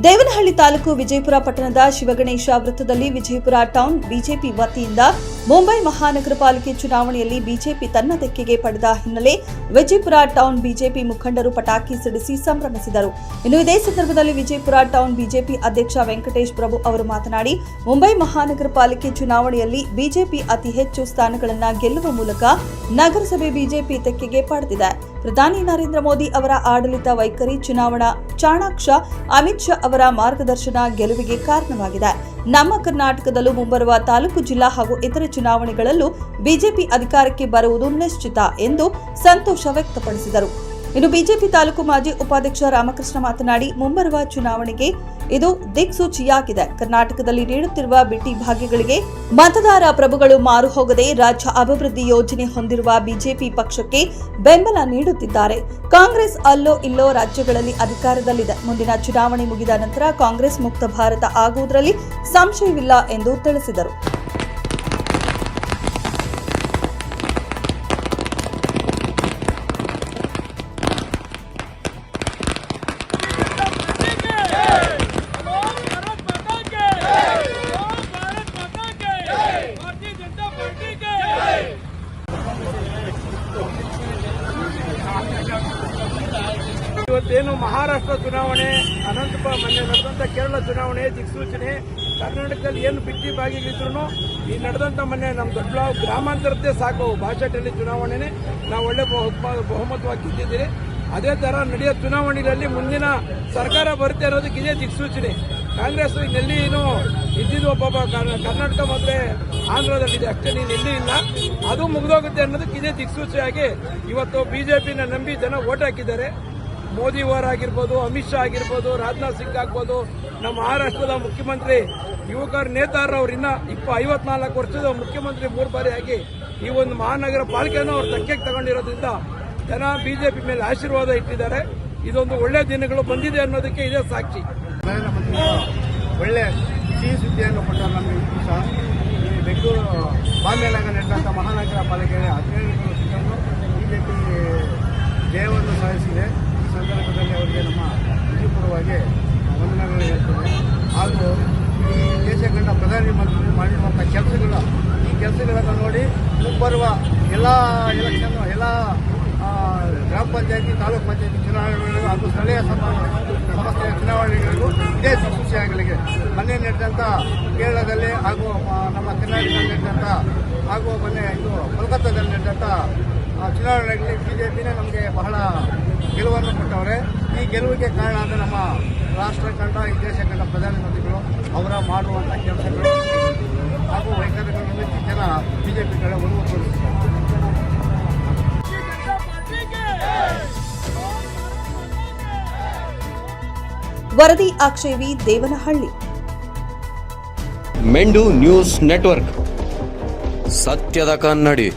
ದೇವನಹಳ್ಳಿ ತಾಲೂಕು ವಿಜಯಪುರ ಪಟ್ಟಣದ ಶಿವಗಣೇಶ ವೃತ್ತದಲ್ಲಿ Vijayapura town BJP ವತಿಯಿಂದ ಮುಂಬೈ ಮಹಾನಗರ ಪಾಲಿಕೆ ಚುನಾವಣೆಯಲ್ಲಿ ಬಿಜೆಪಿ ತನ್ನ ತೆಕ್ಕೆಗೆ ಪಡೆದ ಹಿನ್ನೆಲೆ ವಿಜಯಪುರ ಟೌನ್ ಬಿಜೆಪಿ ಮುಖಂಡರು ಪಟಾಕಿ ಸಿಡಿಸಿ ಸಂಭ್ರಮಿಸಿದರು. ಇನ್ನು ಇದೇ ಸಂದರ್ಭದಲ್ಲಿ ವಿಜಯಪುರ ಟೌನ್ ಬಿಜೆಪಿ ಅಧ್ಯಕ್ಷ ವೆಂಕಟೇಶ್ ಪ್ರಭು ಅವರು ಮಾತನಾಡಿ, ಮುಂಬೈ ಮಹಾನಗರ ಪಾಲಿಕೆ ಚುನಾವಣೆಯಲ್ಲಿ ಬಿಜೆಪಿ ಅತಿ ಹೆಚ್ಚು ಸ್ಥಾನಗಳನ್ನು ಗೆಲ್ಲುವ ಮೂಲಕ ನಗರಸಭೆ ಬಿಜೆಪಿ ತೆಕ್ಕೆಗೆ ಪಡೆದಿದೆ. ಪ್ರಧಾನಿ ನರೇಂದ್ರ ಮೋದಿ ಅವರ ಆಡಳಿತ ವೈಖರಿ, ಚುನಾವಣಾ ಚಾಣಾಕ್ಷ ಅಮಿತ್ ಶಾ ಅವರ ಮಾರ್ಗದರ್ಶನ ಗೆಲುವಿಗೆ ಕಾರಣವಾಗಿದೆ. ನಮ್ಮ ಕರ್ನಾಟಕದಲ್ಲೂ ಮುಂಬರುವ ತಾಲೂಕು, ಜಿಲ್ಲಾ ಹಾಗೂ ಇತರೆ ಚುನಾವಣೆಗಳಲ್ಲೂ ಬಿಜೆಪಿ ಅಧಿಕಾರಕ್ಕೆ ಬರುವುದು ನಿಶ್ಚಿತ ಎಂದು ಸಂತೋಷ ವ್ಯಕ್ತಪಡಿಸಿದರು. ಇನ್ನು ಬಿಜೆಪಿ ತಾಲೂಕು ಮಾಜಿ ಉಪಾಧ್ಯಕ್ಷ ರಾಮಕೃಷ್ಣ ಮಾತನಾಡಿ, ಮುಂಬರುವ ಚುನಾವಣೆಗೆ ಇದು ದಿಕ್ಸೂಚಿಯಾಗಿದೆ. ಕರ್ನಾಟಕದಲ್ಲಿ ನೀಡುತ್ತಿರುವ ಬಿಟ್ಟಿ ಭಾಗ್ಯಗಳಿಗೆ ಮತದಾರ ಪ್ರಭುಗಳು ಮಾರು ಹೋಗದೆ ರಾಜ್ಯ ಅಭಿವೃದ್ಧಿ ಯೋಜನೆ ಹೊಂದಿರುವ ಬಿಜೆಪಿ ಪಕ್ಷಕ್ಕೆ ಬೆಂಬಲ ನೀಡುತ್ತಿದ್ದಾರೆ. ಕಾಂಗ್ರೆಸ್ ಅಲ್ಲೋ ಇಲ್ಲೋ ರಾಜ್ಯಗಳಲ್ಲಿ ಅಧಿಕಾರದಲ್ಲಿದೆ. ಮುಂದಿನ ಚುನಾವಣೆ ಮುಗಿದ ನಂತರ ಕಾಂಗ್ರೆಸ್ ಮುಕ್ತ ಭಾರತ ಆಗುವುದರಲ್ಲಿ ಸಂಶಯವಿಲ್ಲ ಎಂದು ತಿಳಿಸಿದರು. ಇವತ್ತೇನು ಮಹಾರಾಷ್ಟ್ರ ಚುನಾವಣೆ, ಅನಂತಪುರ ಮೊನ್ನೆ ನಡೆದಂತ ಕೇರಳ ಚುನಾವಣೆ ದಿಕ್ಸೂಚನೆ, ಕರ್ನಾಟಕದಲ್ಲಿ ಏನು ಬಿಟ್ಟಿ ಭಾಗಿಗಳಿದ್ರು ಈ ನಡೆದಂತ ಮೊನ್ನೆ ನಮ್ಮ ದೊಡ್ಡಬಳ್ಳಾಪುರ ಗ್ರಾಮಾಂತರದ್ದೇ ಸಾಕು. ಬಾಚಟಲ್ಲಿ ಚುನಾವಣೆನೇ ನಾವು ಒಳ್ಳೆ ಬಹುಮತವಾಗಿ ಗೆದ್ದಿದ್ದೀರಿ. ಅದೇ ತರ ನಡೆಯೋ ಚುನಾವಣೆಯಲ್ಲಿ ಮುಂದಿನ ಸರ್ಕಾರ ಬರುತ್ತೆ ಅನ್ನೋದಕ್ಕೆ ಇದೇ ದಿಕ್ಸೂಚನೆ. ಕಾಂಗ್ರೆಸ್ ಇನ್ನೆಲ್ಲಿ ಇದ್ದಿದ್ದು ಒಬ್ಬ ಕರ್ನಾಟಕ ಮತ್ತೆ ಆಂಧ್ರದಲ್ಲಿದೆ ಅಷ್ಟೇ, ಎಲ್ಲಿ ಇಲ್ಲ, ಅದು ಮುಗಿದೋಗುತ್ತೆ ಅನ್ನೋದಕ್ಕೆ ಇದೇ ದಿಕ್ಸೂಚಿಯಾಗಿ ಇವತ್ತು ಬಿಜೆಪಿನ ನಂಬಿ ಜನ ವೋಟ್ ಹಾಕಿದ್ದಾರೆ. ಮೋದಿ ಅವರಾಗಿರ್ಬೋದು, ಅಮಿತ್ ಶಾ ಆಗಿರ್ಬೋದು, ರಾಜನಾಥ್ ಸಿಂಗ್ ಆಗ್ಬೋದು, ನಮ್ಮ ಮಹಾರಾಷ್ಟ್ರದ ಮುಖ್ಯಮಂತ್ರಿ ಯುವಕರ ನೇತಾರವ್ರು ಇನ್ನ 54 ವರ್ಷದ ಮುಖ್ಯಮಂತ್ರಿ 3 ಬಾರಿ ಆಗಿ ಈ ಒಂದು ಮಹಾನಗರ ಪಾಲಿಕೆಯನ್ನು ಅವ್ರು ತೆಕ್ಕೆಗೆ ತಗೊಂಡಿರೋದ್ರಿಂದ ಜನ ಬಿಜೆಪಿ ಮೇಲೆ ಆಶೀರ್ವಾದ ಇಟ್ಟಿದ್ದಾರೆ. ಇದೊಂದು ಒಳ್ಳೆ ದಿನಗಳು ಬಂದಿದೆ ಅನ್ನೋದಕ್ಕೆ ಇದೇ ಸಾಕ್ಷಿ. ಒಳ್ಳೆ ಸಿಹಿ ಸುದ್ದಿಯನ್ನು ಕೊಟ್ಟರು ನಮಗೆ. ಈ ಬೆಂಗಳೂರು ಬಾಂಬೆಲಾಗ ನಡೆದಂಥ ಮಹಾನಗರ ಪಾಲಿಕೆ 17 ಸಿಕ್ಕಂದು ಬಿಜೆಪಿ ಜಯವನ್ನು ಸಾಧಿಸಿದೆ. ಈ ಸಂದರ್ಭದಲ್ಲಿ ಅವರಿಗೆ ನಮ್ಮ ವಿಜಯಪುರವಾಗಿ ವಂದನೆಗಳು ಹೇಳ್ತೇವೆ. ಹಾಗೂ ಈ ದೇಶ ಕಂಡ ಪ್ರಧಾನಮಂತ್ರಿ ಮಾಡಿರುವಂಥ ಕೆಲಸಗಳು, ಈ ಕೆಲಸಗಳನ್ನು ನೋಡಿ ಮುಂಬರುವ ಎಲ್ಲ ಎಲೆಕ್ಷನ್, ಎಲ್ಲ ಗ್ರಾಮ ಪಂಚಾಯತಿ, ತಾಲೂಕು ಪಂಚಾಯತಿ ಚುನಾವಣೆಗಳು ಹಾಗೂ ಸ್ಥಳೀಯ ಸಂಸ್ಥೆಯ ಚುನಾವಣೆಗಳಿಗೂ ಇದೇ ದಿಕ್ಸೂಚಿಯಾಗಲಿದೆ. ಮೊನ್ನೆ ನಡೆದಂಥ ಕೇರಳದಲ್ಲಿ ಹಾಗೂ ನಮ್ಮ ಕರ್ನಾಟಕದಲ್ಲಿ ನಡೆದಂಥ ಹಾಗೂ ಮೊನ್ನೆ ಕೋಲ್ಕತ್ತಾದಲ್ಲಿ ನಡೆದಂಥ ಚುನಾವಣೆಗಳಲ್ಲಿ ಬಿಜೆಪಿನೇ ನಮಗೆ ಬಹಳ ಗೆಲುವನ್ನು ಕೊಟ್ಟವ್ರೆ. ಈ ಗೆಲುವಿಗೆ ಕಾರಣ ಅಂದರೆ ನಮ್ಮ ರಾಷ್ಟ್ರ ಕಂಡ, ಈ ದೇಶ ಕಂಡ ಪ್ರಧಾನಮಂತ್ರಿಗಳು ಅವರ ಮಾಡುವಂಥ ಕೆಲಸಗಳು ಹಾಗೂ ವೈಖರಿಗಳನ್ನು ಜನ ಬಿಜೆಪಿ ಕಡೆ ಒಲವು ತೋರಿಸಿದ್ದಾರೆ. ವರದಿ ಅಕ್ಷಯವಿ, ದೇವನಹಳ್ಳಿ. ಮೆಂಡು ನ್ಯೂಸ್ ನೆಟ್ವರ್ಕ್, ಸತ್ಯದ ಕನ್ನಡಿ.